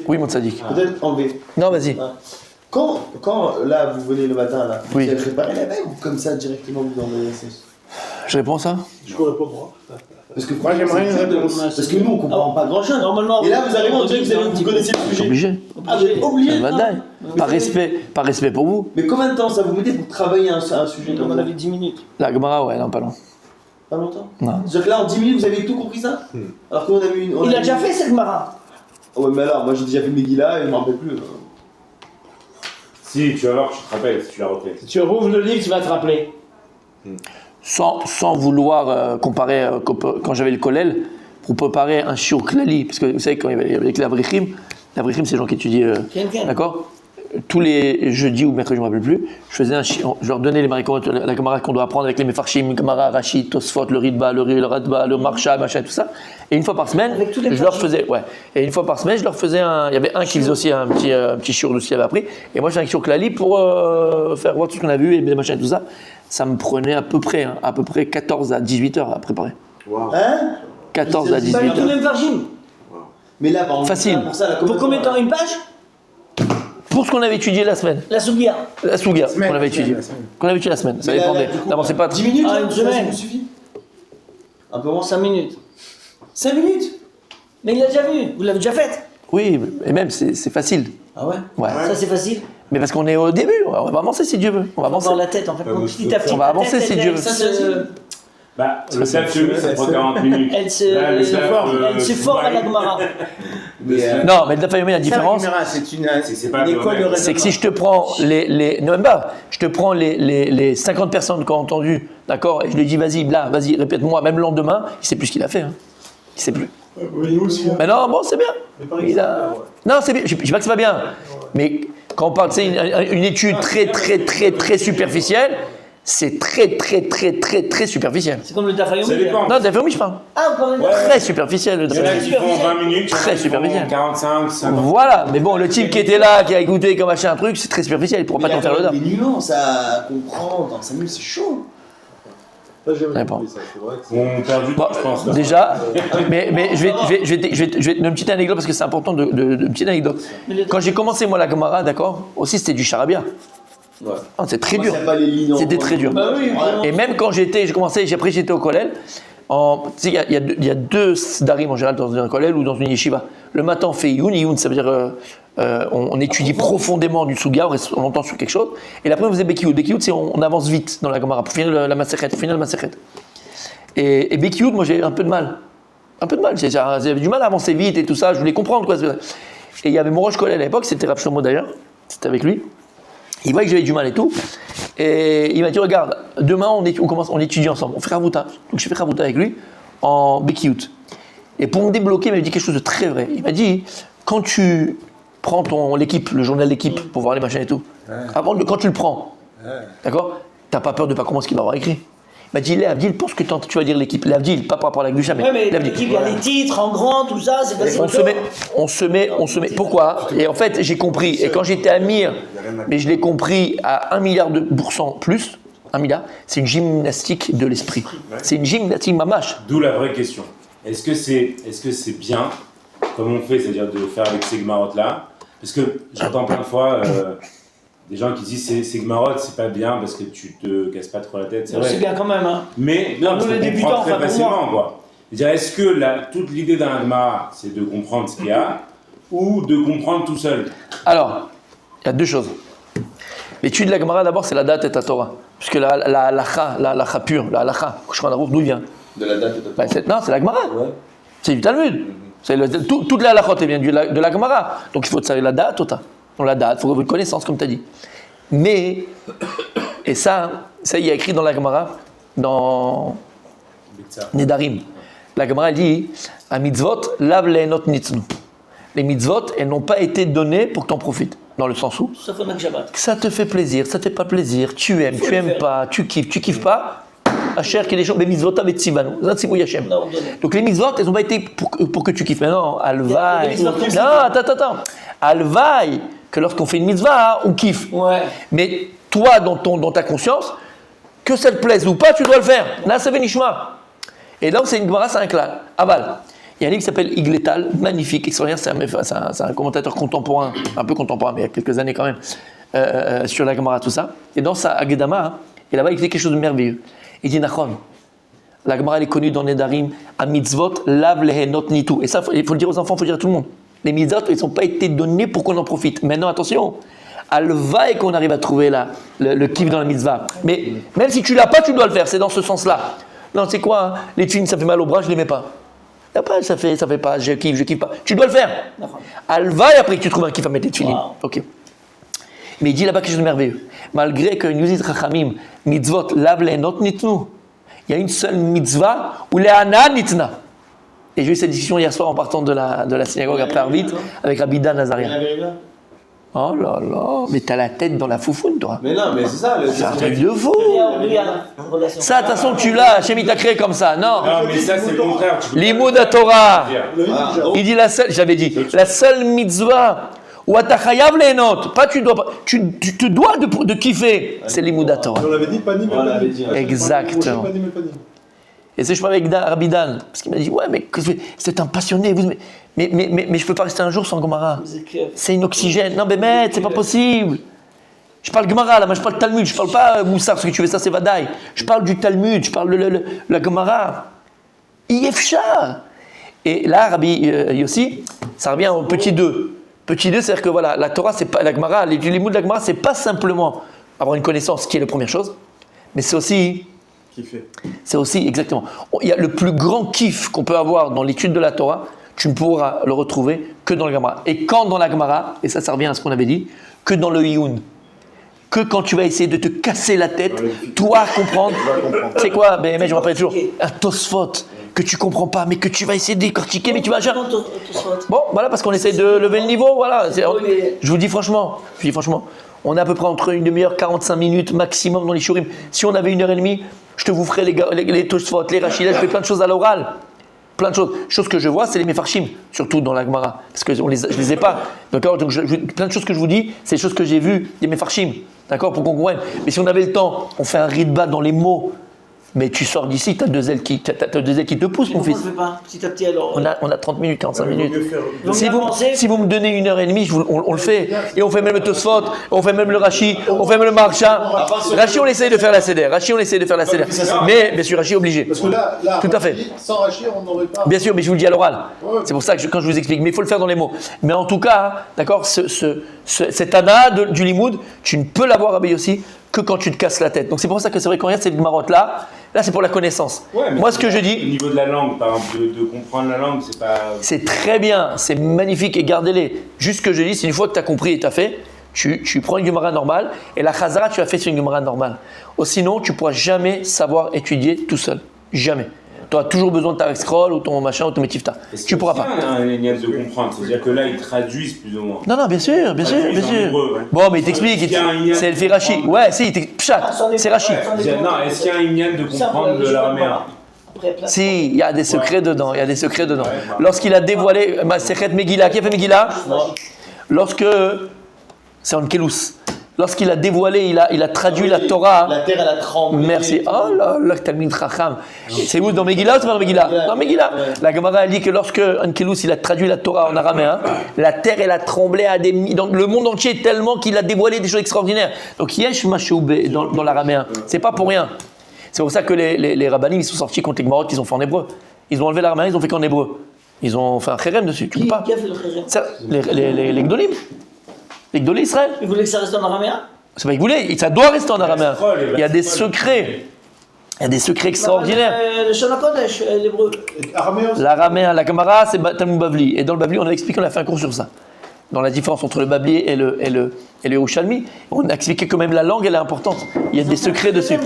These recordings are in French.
Oui, mon tzaddik. Peut-être enlever. Non, vas-y. Quand là, vous venez le matin, là, Oui. vous avez préparé la veille ou comme ça, directement, vous envoyez la sauce? Je réponds à ça? Je peux répondre, moi. Parce que Moi, j'aimerais une réponse. Parce que nous, on comprend pas grand-chose. Normalement. Et là, vous arrivez, on dirait que vous connaissez le C'est sujet. obligé. Ah, vous êtes obligé. Ça va dingue. Par respect pour vous. Mais combien de temps ça vous mettez pour travailler un sujet À comme mon ça? avis, 10 minutes. La Gemara, ouais, non, pas long. Pas longtemps? Non. C'est-à-dire que là, en 10 minutes, vous avez tout compris ça? Alors qu'on a mis une. Il a déjà fait cette mara. Ouais, mais alors, moi j'ai déjà fait Megillah et je m'en rappelle plus. Si, tu vas voir, tu te rappelles si tu l'as refait. Si tu rouvres le livre, tu vas te rappeler. Sans vouloir comparer, quand j'avais le kollel, pour préparer un shiur klali, parce que vous savez, quand il y avait avec l'avrichim, c'est les gens qui étudient, Ken. d'accord? Tous les jeudis ou mercredis, je ne me rappelle plus, je leur donnais les maricotes, la Gemara qu'on doit apprendre avec les mefarshim, Gemara, Rachid, Tosfot, le Ritba, le Radba, le Marsha, machin, tout ça. Et une fois par semaine, Avec tous les je leur mefarshim. faisais, ouais. Et une fois par semaine, je leur faisais il y avait un qui faisait aussi un petit shiur de ce qu'il avait appris. Et moi, j'ai un shiur klali pour faire voir tout ce qu'on a vu et des machins, tout ça. Ça me prenait à peu près 14 à 18 heures à préparer. Hein? 14 à Pas 18 Pas du du tout heures. le même Vargim. Mais là, par exemple, Facile. pour ça, la Pour combien de temps? Une page? Pour ce qu'on avait étudié la semaine. La Sougia. La Souga, Semaine, qu'on avait étudié. la semaine. Qu'on avait étudié la semaine. Ça dépendait. N'avancez pas. 10 minutes Ah, là, une ça semaine. vous suffit? Un peu moins 5 minutes. 5 minutes? Mais il l'a déjà vu. Vous l'avez déjà faite. Oui, et même c'est facile. Ah ouais? Ouais. Ça, c'est facile. Mais parce qu'on est au début, on va avancer si Dieu veut. On va avancer. Dans la tête, en fait. Donc, petit à petit. On va ta avancer tête, si elle- Dieu veut. elle Ça, se- c'est facile. Bah, le taf chez nous, ça prend 40 minutes. Elle se Là, le taf, elle se forme à la Gemara. Non, mais le Daf Yomi, la différence, C'est une pas école de vrai. c'est que si je te prends non, même pas, je te prends les 50 personnes qui ont entendu, d'accord, et je lui dis vas-y, là, vas-y, répète-moi, même le lendemain, il sait plus ce qu'il a fait. Hein. Il sait plus. Oui, nous aussi. Mais non, bon, c'est bien. Non, c'est bien. Je dis pas que c'est pas bien. Mais quand on parle, tu sais, une étude très superficielle, c'est très superficiel. C'est comme le Dafayomi. Ça dépend. Non, Daf Yomi, je parle. Ah, vous parlez de Très superficiel, le Il y Daf en a Yomi. qui font 20 minutes, Très il y en a qui superficiel. font 45, 50. Voilà, mais bon, le type qui était là, qui a écouté comme machin un truc, c'est très superficiel, il pourra pas t'en faire le Des Daf. nuances à comprendre dans 5 minutes, c'est chaud. Réponds. On perd du temps, je pense. là. Déjà, mais je vais te donner une petite anecdote parce que c'est important une petite anecdote. Quand j'ai commencé moi la Gemara, d'accord, aussi c'était du charabia. Ouais. Ah, c'est très Moi, dur. c'est pas les lignes en C'était gros. très dur. Bah oui, vraiment. Et même quand j'ai commencé, après j'étais au kollel, tu sais, il y a deux darim en général dans un kollel ou dans une yeshiva. Le matin on fait yun, ça veut dire on étudie profondément du suga, on reste longtemps sur quelque chose. Et l'après on faisait bekiyut. Bekiyut c'est on avance vite dans la Gemara pour finir la masechet, Et bekiyut, moi j'ai un peu de mal. J'avais du mal à avancer vite et tout ça, je voulais comprendre quoi. Et il y avait mon roche kollel à l'époque, c'était Rav Shlomo d'ailleurs, c'était avec lui. Il voyait que j'avais du mal et tout. Et il m'a dit, regarde, demain on étudie ensemble. On fait Ravouta. Donc je fais Ravouta avec lui en Bekiyut. Et pour me débloquer, il m'a dit quelque chose de très vrai. Il m'a dit, quand tu prends l'équipe, le journal d'équipe, pour voir les machins et tout, quand tu le prends, d'accord, t'as pas peur de pas comprendre ce qu'il va avoir écrit. Il m'a dit, Léavdil, pense que tu vas dire l'équipe. Léavdil, pas par rapport à la Gdusha, mais Ouais, mais Léavdil. l'équipe, il y a les titres en grand, tout ça, c'est facile. On se met. Pourquoi? Et en fait, j'ai compris. Et quand j'étais à Mir, mais je l'ai compris à 1 milliard de pourcents plus, 1 milliard, c'est une gymnastique de l'esprit. C'est une gymnastique mamache. D'où la vraie question. Est-ce que c'est bien, comme on fait, c'est-à-dire de faire avec ces Gmarot-là? Parce que j'entends plein de fois des gens qui disent ces Gmarot, c'est pas bien parce que tu te casses pas trop la tête. C'est vrai. C'est bien quand même, hein. Mais non, parce Nous, les qu'on débutants, comprend très enfin, pour facilement, quoi. C'est-à-dire, est-ce que toute l'idée d'un Gemara, c'est de comprendre ce qu'il y a, ou de comprendre tout seul? Alors, il y a deux choses. L'étude de la Gemara, d'abord, c'est la date et la Torah. Puisque la halacha pure, la halacha, d'où il vient? De la date de Non, c'est la Gemara. Ouais. C'est du Talmud. Toute la halachot, elle vient de la Gemara. Donc il faut savoir la date, tota. Donc la date, il faut avoir une connaissance, comme tu as dit. Mais, et ça, il y a écrit dans la Gemara, dans Nedarim. La Gemara, elle dit, à mitzvot, lav lehenot nitznu. Les mitzvot, elles n'ont pas été données pour que tu en profites. Dans le sens où Sauf un Shabbat. ça te fait plaisir, ça te fait pas plaisir, tu aimes pas, tu kiffes pas. Asher qui est des choses, mais mitzvot avec tzivanu, zatzivou yachem. Non, non. Donc les mitzvot, elles n'ont pas été pour que tu kiffes. Mais non, Il y a alvaï. des mitzvot qui Non, attends. Alvaï, que lorsqu'on fait une mitzvah, on kiffe. Ouais. Mais toi, dans ta conscience, que ça te plaise ou pas, tu dois le faire. Là, ça fait nishma. Et donc, c'est une gemara, c'est un klal. Aval. Il y a un livre qui s'appelle Igletal, magnifique, extraordinaire, c'est un commentateur contemporain, un peu contemporain, mais il y a quelques années quand même, sur la Gemara, tout ça. Et dans sa Agedama, hein, et là-bas, il fait quelque chose de merveilleux. Il dit Nachon, la Gemara, elle est connue dans Nedarim, à mitzvot, lav lehenot nitu. Et ça, il faut le dire aux enfants, il faut le dire à tout le monde. Les mitzvot, ils n'ont pas été donnés pour qu'on en profite. Maintenant, attention, alvaï qu'on arrive à trouver le kiff dans la mitzvah. Mais même si tu l'as pas, tu dois le faire, c'est dans ce sens-là. Non, c'est quoi, hein, les thunes, ça fait mal au bras, je les mets pas. Après, ça fait pas, je kiffe pas. Tu dois le faire. Alvaï, après que tu trouves un kiff à mettre les tunes. Wow. Ok. Mais il dit là-bas quelque chose de merveilleux. Malgré que nous dit Chachamim, mitzvot, lav lehenot nitnu. Il y a une seule mitzvah où lehana nitna. Et j'ai eu cette discussion hier soir en partant de la synagogue après Arvit avec Rabbi Dan Nazarian. Oh là là, mais t'as la tête dans la foufoune, toi. Mais non, mais c'est ça. C'est un truc de fou. Lui, a une relation. Ça, de toute façon, tu l'as. Hachem, il t'a créé comme ça. Non. Non, mais ça, c'est le contraire. L'imoud à Torah. Ah, Il dit la seule, j'avais dit, la seule mitzvah où atachayav lehenot, pas tu dois pas, tu te dois de kiffer, c'est l'imoud à Torah. On l'avait dit, panim et On l'avait panim. dit. Exactement. Panim et panim. Et c'est je parlais avec Rabbi Dan, parce qu'il m'a dit, ouais, mais c'est un passionné, mais je peux pas rester un jour sans Gemara. C'est une oxygène. Non, mais maître, c'est pas possible. Je parle Gemara, là, moi je parle Talmud, je parle pas Moussar, ce que tu veux, ça c'est Vadaï. Je parle du Talmud, je parle de la Gemara. Yefcha. Et là, Rabbi Yossi, ça revient au petit 2. Petit 2, c'est-à-dire que voilà, la Torah, c'est pas la Gemara, les mots de la Gemara, c'est pas simplement avoir une connaissance, qui est la première chose, mais c'est aussi. C'est aussi, exactement. Il y a le plus grand kiff qu'on peut avoir dans l'étude de la Torah, tu ne pourras le retrouver que dans la Gemara. Et quand dans la Gemara, et ça revient à ce qu'on avait dit, que dans le Iyun. Que quand tu vas essayer de te casser la tête, toi comprendre. C'est quoi? Mais je me rappelle toujours, un Tosfot que tu comprends pas, mais que tu vas essayer de décortiquer, mais tu vas jamais. Bon, voilà, parce qu'on essaie de lever le niveau, voilà. Je vous dis franchement, on est à peu près entre une demi-heure, 45 minutes maximum dans les shurim. Si on avait 1h30, je te vous ferai les Tosfot, les Rachilas, je fais plein de choses à l'oral. Plein de choses. Choses que je vois, c'est les Mefarshim, surtout dans la Gemara, parce que je les ai pas. D'accord. Donc plein de choses que je vous dis, c'est des choses que j'ai vues des Mefarshim, d'accord, pour qu'on comprenne. Mais si on avait le temps, on fait un ritba dans les mots. Mais tu sors d'ici, t'as deux ailes qui te poussent, mon fils. On ne fait pas petit à petit alors. On a 30 minutes, 45 minutes. Donc, Si vous me donnez 1h30, on le fait. Et on fait même le Tosfot, on fait même le Rashi, on fait même le Marsha. Rashi, on essaye de faire la Seder. Mais bien sûr, Rashi est obligé. Parce que là, Tout à fait. Sans Rachid, on n'aurait pas. Bien sûr, mais je vous le dis à l'oral. Ouais. C'est pour ça que quand je vous explique, mais il faut le faire dans les mots. Mais en tout cas, d'accord, cet ana du limoud, tu ne peux l'avoir Rabbi aussi que quand tu te casses la tête. Donc c'est pour ça que c'est vrai qu'on regarde cette marotte là c'est pour la connaissance. Ouais, moi ce que je Au dis, niveau de la langue, par exemple, de comprendre la langue, c'est pas. c'est très bien, c'est magnifique et gardez-les. Juste ce que je dis, c'est une fois que tu as compris et tu as fait, tu prends une Gemara normale et la Chazara tu as fait sur une Gemara normale. Sinon tu ne pourras jamais savoir étudier tout seul. Jamais. Tu auras toujours besoin de ta scroll ou ton machin ou ton métifta. Tu ne pourras pas. C'est un niaise de comprendre, c'est-à-dire que là ils traduisent plus ou moins. Non, bien sûr. En hébreu, ouais. Bon, mais il t'explique, c'est le fait Rashi. Ouais, si, Pshat, c'est Rashi. Non, est-ce qu'il y a un inyan de comprendre de l'araméen? Si, il y a des secrets dedans, Lorsqu'il a dévoilé, Sechet Megillah, qui a fait Megillah? Lorsque, c'est en Kelus. Lorsqu'il a dévoilé, il a traduit la Torah. La terre, elle a tremblé. Merci. Oh là là, Talmid Chacham. C'est où dans Megillah ou c'est pas dans Megillah? Dans Megillah. La Gemara dit que lorsque Ankelus il a traduit la Torah en araméen, la terre elle a tremblé dans le monde entier tellement qu'il a dévoilé des choses extraordinaires. Donc yesh mashoube dans l'araméen. C'est pas pour rien. C'est pour ça que les rabbanim ils sont sortis contre les Gemarot qu'ils ont fait en hébreu. Ils ont enlevé l'araméen, ils ont fait qu'en hébreu. Ils ont fait un chérem dessus. Tu peux pas. Qui a fait le chérem? Les Gdolim. Les Gdolé Israël. Ils voulaient que ça reste en araméen? C'est pas qu'ils voulaient, ça doit rester en araméen. Il y a des secrets. Il y a des secrets extraordinaires. Le Shana Kodesh, l'hébreu. L'araméen, la Gemara, c'est Talmud Bavli. Et dans le Bavli, on a expliqué, on a fait un cours sur ça. Dans la différence entre le Bavli et le Yerushalmi, on a expliqué que même la langue, elle est importante. Il y a des secrets dessus.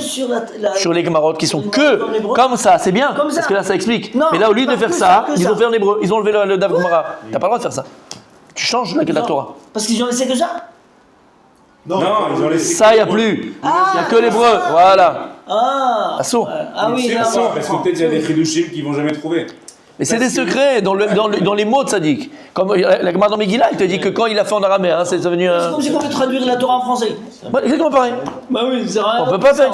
Sur les Gemarot qui sont que comme ça, c'est bien. Parce que là, ça explique. Non, mais là, au lieu de faire ça, ils ont ça. fait en hébreu. Ils ont enlevé le Dav Gemara. T'as pas le droit de faire ça. Tu changes la Torah. Parce qu'ils ont laissé que ça? Non, ils ont laissé. Ça, il n'y a plus. Il n'y a que l'hébreu. Voilà. Ah Assaut. Ah oui, C'est là, ça, parce que peut-être il y a des chidushim qu'ils vont jamais trouver. Mais c'est des secrets dans les mots de Sadiq. Comme la Gemara dans Megillah, elle te dit que quand il a fait en araméen, c'est devenu C'est comme si on peut traduire la Torah en français. Ouais, exactement pareil. Bah oui, c'est rien. On peut pas faire.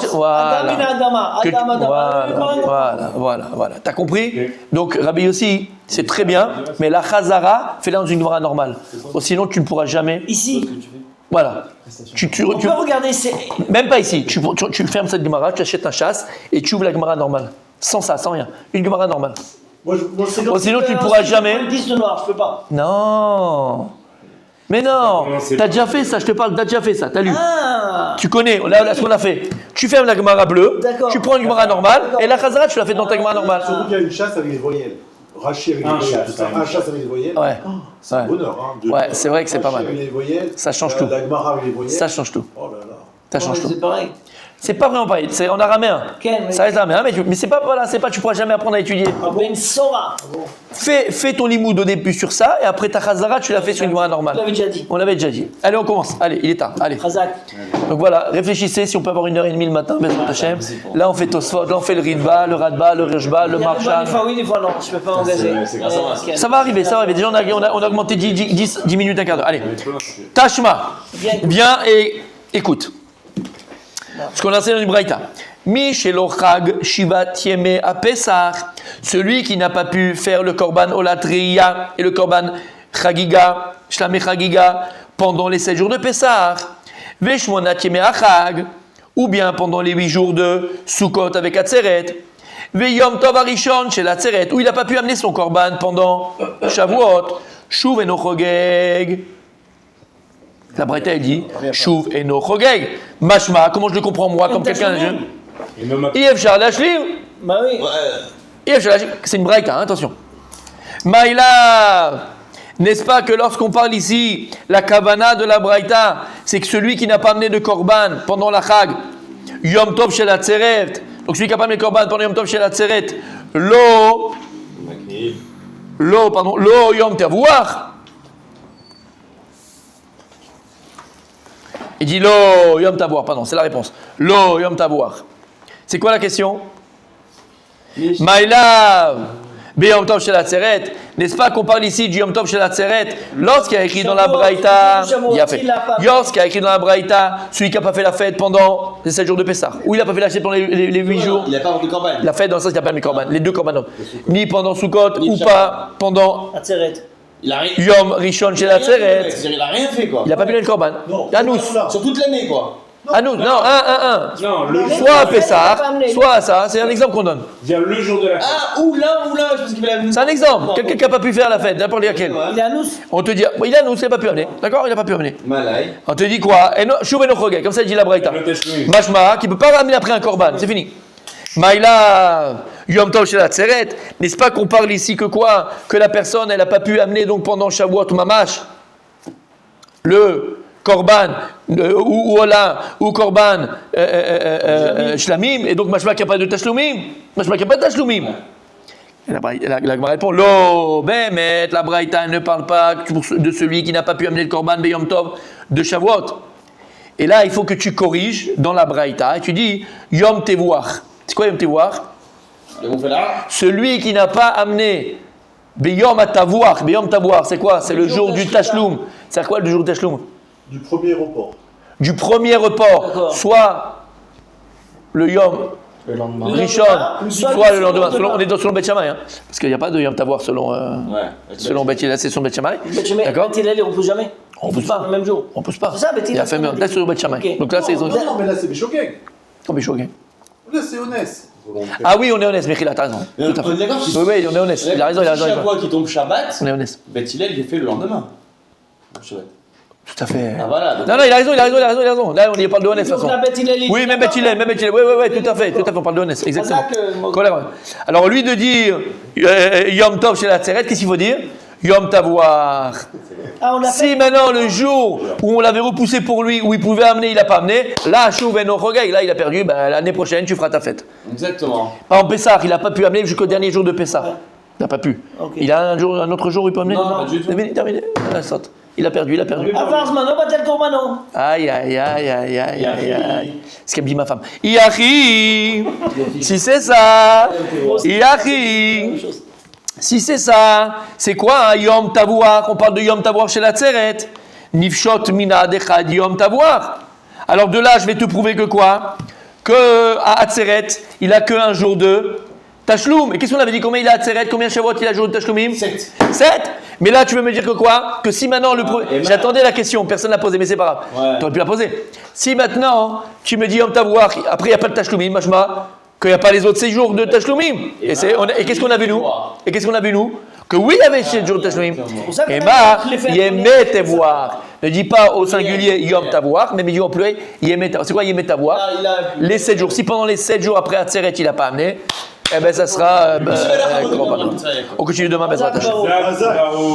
Voilà. Voilà. T'as compris? Ok. Donc Rabbi aussi, c'est très bien, mais la Chazara, fais-la dans une Gemara normale. Sinon, tu ne pourras jamais. Ici, Voilà. on peut regarder. Même pas ici. Tu fermes cette Gemara, tu achètes un chasse et tu ouvres la Gemara normale. Sans ça, sans rien. Une Gemara normale. Sinon, tu ne pourras jamais. Une piste noire, je peux pas. Non. Mais non. T'as déjà fait ça, je te parle, t'as déjà fait ça, t'as lu. Ah. Tu connais, là, ce qu'on a fait. Tu fermes la Gemara bleue, D'accord. tu prends une Gemara normale, et la Chazara, tu la fais dans ta Gemara normale. Surtout qu'il y a une chasse avec des voyelles. Rachi avec des voyelles. Un chasse avec des voyelles. Ouais. C'est un bonheur. Hein, Ouais, c'est vrai que c'est pas mal. Rachi avec les voyelles. Ça change tout. La Gemara avec les voyelles. Ça change tout. Oh là là. Ça change tout. C'est pareil. C'est pas vraiment pareil, c'est en araméen. Ken, Ça reste araméen, mais c'est pas, voilà, c'est pas, tu pourras jamais apprendre à étudier. Ben Sora. Fais ton limoud au début sur ça, et après ta Chazara, tu la fais sur une Gemara On normale. l'avait déjà dit. On l'avait déjà dit. Allez, on commence. Allez, il est tard. Allez. Razak. Donc voilà, réfléchissez si on peut avoir 1h30 le matin, Bezrat Hashem. Là, on fait Tosfot, là, on fait le Ritva, le Radba, le Rejba, le Des Marshal. fois oui, des fois non. Je peux pas m'engager. c'est grâce à moi. Ken. Ça va arriver, ça va arriver. Déjà, on a augmenté 10 minutes, un quart d'heure. Allez. Tashma. Viens et écoute. Ce qu'on a enseigné dans le Braïta. Mi shelo chag shivat yeme a Pesach. Celui qui n'a pas pu faire le korban olatriya et le korban chagiga, shlamé chagiga, pendant les 7 jours de Pesach. Veshmonat yeme a chag. Ou bien pendant les 8 jours de Sukkot avec Atzeret. Veyom tov arishon shel Atzeret. Où il n'a pas pu amener son korban pendant Shavuot. Shuv eno chogeg. La Braïta, elle dit Shuv eno chogeg. Mashma, comment je le comprends moi, comme quelqu'un de jeune? Et même Yef shar lashlir. Bah oui. Yef shar lashlir. C'est une Braïta, hein, attention. Maïla, n'est-ce pas que lorsqu'on parle ici, la kavana de la Braïta, c'est que celui qui n'a pas amené de korban pendant la Chag, Yom Tov shel Atzeret, donc celui qui n'a pas amené de korban pendant Yom Tov shel Atzeret, lo Yom Tavuach. Il dit lo Yom Tavuach, pardon, c'est la réponse. Lo Yom Tavuach. C'est quoi la question? Maïla, Yom Tov shel Atzeret. N'est-ce pas qu'on parle ici du Yom Tov shel Atzeret lorsqu'il y a écrit dans la Braïta, il a fait. Lorsqu'il y a écrit dans la Braïta, celui qui n'a pas fait la fête pendant les 7 jours de Pessah, ou il n'a pas fait la fête pendant les 8 jours. Il n'a pas vendu de campagne. La fête dans le sens qu'il n'a pas mis korban, les deux korbanot. Ni pendant Sukkot, ou pas pendant Atzeret. Il a rien. Yom Rishon shel Atzeret. Il a rien fait quoi. Il n'a pas mis le korban. Non. Anous. Sur toute l'année quoi. Anous, non, un. Non, le jour, Soit à Pessah, soit à ça. C'est un exemple qu'on donne. dire le jour de la fête. Ah, oula, je pense qu'il va la. C'est un exemple. Quelqu'un qui n'a pas pu faire la fête, n'importe lequel. Il est à nous. On te dit, bon, il a annoncé, il n'a pas pu amener. D'accord? Il n'a pas pu amener. Malay. On te dit quoi? Shuv eno chogeg, comme ça il dit la Braïta. Le teshuvim. Mashma, qui ne peut pas ramener après un korban, c'est fini. Maïla, Yom Tov shel Atzeret, n'est-ce pas qu'on parle ici que quoi? Que la personne, elle n'a pas pu amener donc pendant Shavuot ou Mamash le korban ou Ola ou korban shlamim, et donc Mashma qu'il n'y a pas de tashlumim. Mashma qu'il n'y a pas de tashlumim. Et la Gemara répond Lo, Bemet, la Braïta ne parle pas de celui qui n'a pas pu amener le korban Beyom Tov de Shavuot. Et là, il faut que tu corriges dans la Braïta et tu dis Yom Tevuach. C'est quoi Yom Tevuach? Celui qui n'a pas amené Beyom Tavuach. Beyom Tavuach, c'est quoi? C'est le jour du Tashlum. C'est quoi le jour du Tashlum? Du premier report. Du premier report. D'accord. Soit le Yom Le lendemain. Rishon, soit le lendemain. On est selon Beth Shammai, hein, parce qu'il n'y a pas de Yom Tavuach selon Beth Hillel, c'est selon Beth Shammai. D'accord? Beth Hillel, il ne repousse jamais. On ne pousse pas. Le même jour. On ne pousse pas. C'est ça, Beth Hillel. Il a fait même. Là, c'est sur Beth Shammai. Ok. Donc là, c'est. Non, mais là c'est Béchoquet. Comme Béchoquet. Là c'est honnête. Ah oui, on est honnête, Mechila, t'as raison. Tout à fait. On est d'accord. Oui, on est honnête. Il a raison, il a raison. Chaque fois qui tombe Shabbat, On est honnête. Beth Hillel, il est fait le lendemain. Shabbat. Tout à fait. Ah voilà. donc- Non, il a raison. Là, on y parle de honnête, de toute façon. Oui, même Beth Hillel. Oui, tout à fait, on parle de honnête, exactement. Colère. Alors, lui de dire Yom Tov chez la Tzeret, qu'est-ce qu'il faut dire? Yom Tavuach. Ah, on l'a Si fait. maintenant, le jour où on l'avait repoussé pour lui, où il pouvait amener, il n'a pas amené, là, Shuv eno chogeg, là, il a perdu, ben, l'année prochaine, tu feras ta fête. Exactement. Par exemple, Pessah, il n'a pas pu amener jusqu'au dernier jour de Pessah. Il n'a pas pu. Ok. Il a un autre jour où il peut amener? Non, pas du tout. Terminé. Ah, saute. Il a perdu. Avars mano, batel kormano. Aïe. Ce qu'elle me dit ma femme. Iachi. Si c'est ça. Iachi. Si c'est ça, c'est quoi un Yom Tavuach? On parle de Yom Tavuach chez la Tzeret. Nifshot mina dechad Yom Tavuach. Alors de là, je vais te prouver que quoi? Que à Atzeret, il a que un jour de Tashloum. Et qu'est-ce qu'on avait dit? Combien il a Atzeret? Combien Shavuot il a jour de Tashlumim? 7. 7. Mais là, tu veux me dire que quoi? Que si maintenant j'attendais la question, personne ne l'a posée, mais c'est pas grave. Ouais. Tu aurais pu la poser. Si maintenant, tu me dis Yom Tavuach, après il n'y a pas de Tashlumim, machma, qu'il n'y a pas les autres 6 jours de Tashlumim. Et qu'est-ce qu'on a vu nous? Et qu'est-ce qu'on a vu nous? Que oui, il y avait 7 jours de Tashlumim. pour ça que Et je l'ai fait Yemet Tavuach. Ne dis pas au singulier Yom Tavuach, mais dis au pluriel Yemet Tavuach. C'est quoi Yemet Tavuach? Les 7 jours. Si pendant les 7 jours après Atzeret, il n'a pas amené, eh ben ça sera. On continue demain, Bezrat Hashem. Hazak.